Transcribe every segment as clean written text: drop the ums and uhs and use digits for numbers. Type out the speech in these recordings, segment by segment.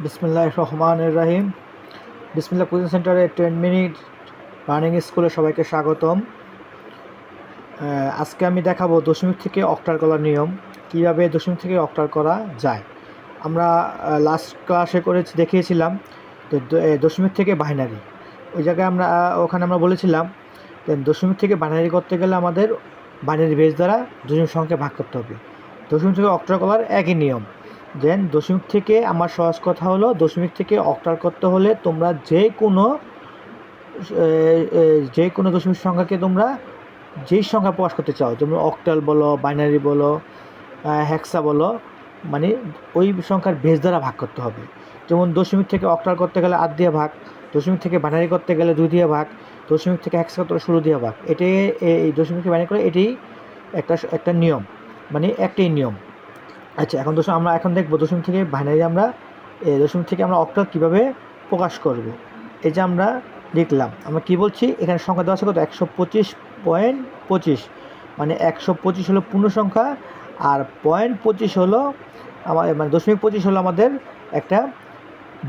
বিসমিল্লাহির রহমানির রহিম। বিসমিল্লাহ কোচিং সেন্টারে 10 মিনিট রানিং স্কুলে সবাইকে স্বাগতম। আজকে আমি দেখাবো দশমিক থেকে অক্টাল করার নিয়ম, কীভাবে দশমিক থেকে অক্টাল করা যায়। আমরা লাস্ট ক্লাসে দেখিয়েছিলাম দশমিক থেকে বাইনারি। ওই জায়গায় ওখানে আমরা বলেছিলাম যে দশমিক থেকে বাইনারি করতে গেলে আমাদের বাইনারি বেস দ্বারা দশমিক সংখ্যা ভাগ করতে হবে। দশমিক থেকে অক্টাল করার একই নিয়ম। দেন দশমিক থেকে আমার সহজ কথা হলো, দশমিক থেকে অক্টাল করতে হলে তোমরা যে কোনো দশমিক সংখ্যাকে তোমরা যেই সংখ্যা প্রকাশ করতে চাও, যেমন অক্টাল বলো, বাইনারি বলো, হেক্সা বলো, মানে ওই সংখ্যার বেস দ্বারা ভাগ করতে হবে। যেমন দশমিক থেকে অক্টাল করতে গেলে 8 দিয়ে ভাগ, দশমিক থেকে বাইনারি করতে গেলে 2 দিয়ে ভাগ, দশমিক থেকে হেক্সা করতে গেলে 16 দিয়ে ভাগ। এটাই এই দশমিক থেকে বাইনারি করে এটাই একটা নিয়ম, মানে একটাই নিয়ম। আচ্ছা, আমরা এখন দেখবো দশমিক থেকে বাইনারি দশমিক থেকে আমরা অক্টাল কীভাবে প্রকাশ করব। এই যে আমরা লিখলাম, আমরা কি বলছি, এখানে সংখ্যা দেওয়া আছে কত, 125.25, মানে 125 হলো পূর্ণ সংখ্যা, আর 0.25 হলো মানে 0.25 হলো আমাদের একটা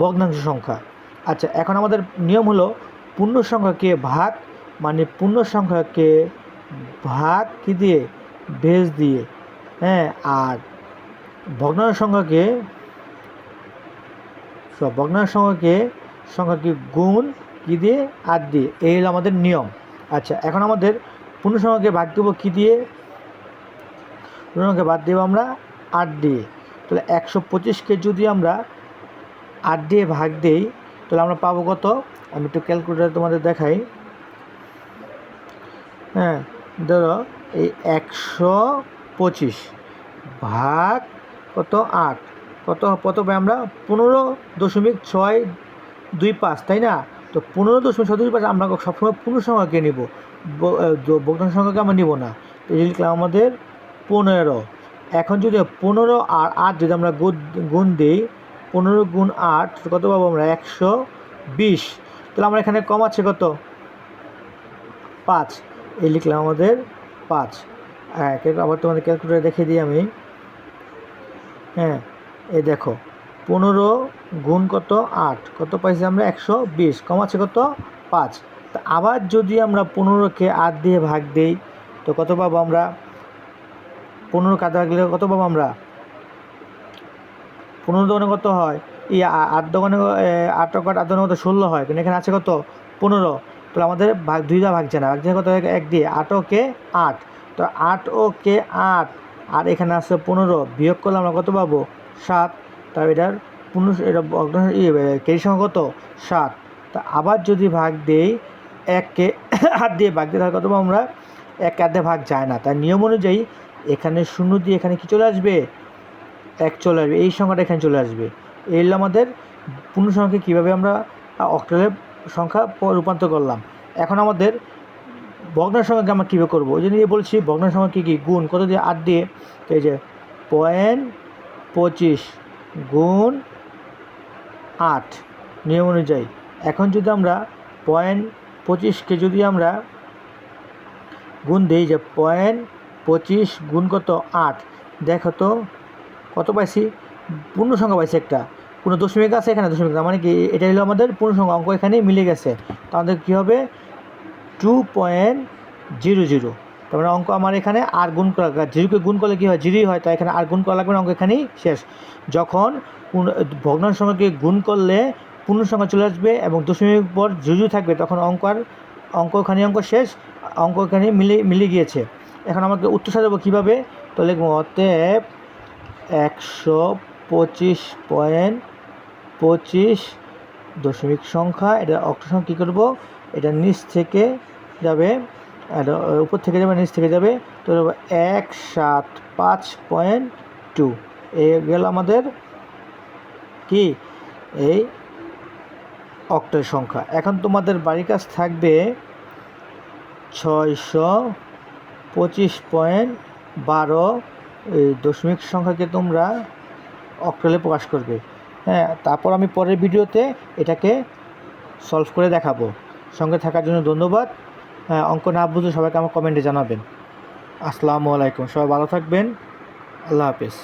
ভগ্নাংশ সংখ্যা। আচ্ছা, এখন আমাদের নিয়ম হলো পূর্ণ সংখ্যাকে ভাগ, মানে পূর্ণ সংখ্যাকে ভাগ কি দিয়ে, বেস দিয়ে, হ্যাঁ, আর ভগ্নাংশ সংখ্যাকে গুণ কি দিয়ে, 8 দিয়ে। এই হলো আমাদের নিয়ম। আচ্ছা, এখন আমাদের পূর্ণ সংখ্যাকে ভাগ দেবো কি দিয়ে, পূর্ণ সংখ্যাকে ভাগ দেবো আমরা 8 দিয়ে। তাহলে 125কে যদি আমরা 8 দিয়ে ভাগ দেই, তাহলে আমরা পাবো কত, আমি একটু ক্যালকুলেটার তোমাদের দেখাই। হ্যাঁ, ধরো এই 125 ভাগ কত, 8, কত পাই আমরা, 15.625, তাই না? তো 15.625 আমরা সবসময় পূর্ণ সংখ্যাকে নিব, ভগ্নাংশ সংখ্যাকে আমরা নিব না। তো এই লিখলাম আমাদের 15। এখন যদি 15 আর 8 যদি আমরা গুণ দিই, 15 গুণ 8 কত পাবো আমরা, 120। তাহলে আমরা এখানে কম আছে কত, 5। এই লিখলাম আমাদের 5। হ্যাঁ, আবার তোমাদের ক্যালকুলেটার দেখিয়ে দিই আমি। হ্যাঁ, এই দেখো, 15 গুণ কত, 8, কত পাইছি আমরা, 120, কম আছে কত, 5। তা আবার যদি আমরা 15কে 8 দিয়ে ভাগ দিই, তো কত পাবো আমরা, 15 কাটা গেলে কত পাবো আমরা, 15 দোকানে কত হয়, এই 8 দোকানে 8 দোকানে কত, 16 হয়, কিন্তু এখানে আছে কত, 15। তাহলে আমাদের ভাগ 2 দিয়ে ভাগ যায় না, ভাগ যায় কত, 1 দিয়ে, 8 ও কে 8, তো 8 ও কে 8, আর এখানে আছে 15, বিয়োগ করলে আমরা কত পাবো, 7। তার এটার এটা কেজি সংখ্যা কত, 7। তা আবার যদি ভাগ দেই, 1কে 8 দিয়ে ভাগ দিই, তাহলে কত পাবো আমরা, 1কে 8 দিয়ে ভাগ যায় না। তার নিয়ম অনুযায়ী এখানে 0 দিয়ে এখানে কি চলে আসবে, 1 চলে আসবে, এই সংখ্যাটা এখানে চলে আসবে। এই হলো আমাদের পূর্ণ সংখ্যা কীভাবে আমরা অক্টালে সংখ্যা রূপান্তর করলাম। এখন আমাদের ভগ্নাংশ সংখ্যাকে আমরা কীভাবে করবো, ওই জন্য বলছি ভগ্নাংশ সংখ্যা কী গুণ কত দিয়ে, 8 দিয়ে। তো এই যে 0.25 গুণ 8 নিয়ম অনুযায়ী। এখন যদি আমরা 0.25কে যদি আমরা গুণ দিই, যে 0.25 গুণ কত, 8, দেখো তো কত পাইছি, পূর্ণ সংখ্যা পাইছি একটা, কোনো দশমিক আছে এখানে, দশমিক না, মানে কি এটা হলো আমাদের পূর্ণ সংখ্যা, অঙ্ক এখানে মিলে গেছে। তাহলে কী হবে, 2.00। তার মানে অঙ্ক আমার এখানে আর গুণ করা, জিরোকে গুণ করলে কী হয়, জিরোই হয়, তাই এখানে আর গুণ করা লাগবে না, অঙ্ক এখানেই শেষ। যখন ভগ্নাংশ সংখ্যাকে গুণ করলে পূর্ণ সংখ্যা চলে আসবে এবং দশমিক পর জিরো থাকবে, তখন অঙ্ক শেষ, অঙ্ক এখানে মিলে গিয়েছে। এখন আমাকে উত্তর সাজাবো কীভাবে, তো লিখবো অতএব 125.25 দশমিক সংখ্যা, এটা অক্টাল সংখ্যা কী করবো, এটা নিচ থেকে যাবে, উপর থেকে যাবে, নিচ থেকে যাবে, তো 175.2। এই গেল আমাদের কি, এই অক্টাল সংখ্যা। এখন তোমাদের বাড়ির কাজ থাকবে 625.12 এই দশমিক সংখ্যাকে তোমরা অক্টালে প্রকাশ করবে। হ্যাঁ, তারপর আমি পরের ভিডিওতে এটাকে সলভ করে দেখাবো। সঙ্গে থাকার জন্য ধন্যবাদ। হ্যাঁ, অঙ্ক না বুঝলে সবাইকে আমার কমেন্টে জানাবেন। আসসালামু আলাইকুম, সবাই ভালো থাকবেন, আল্লাহ হাফেজ।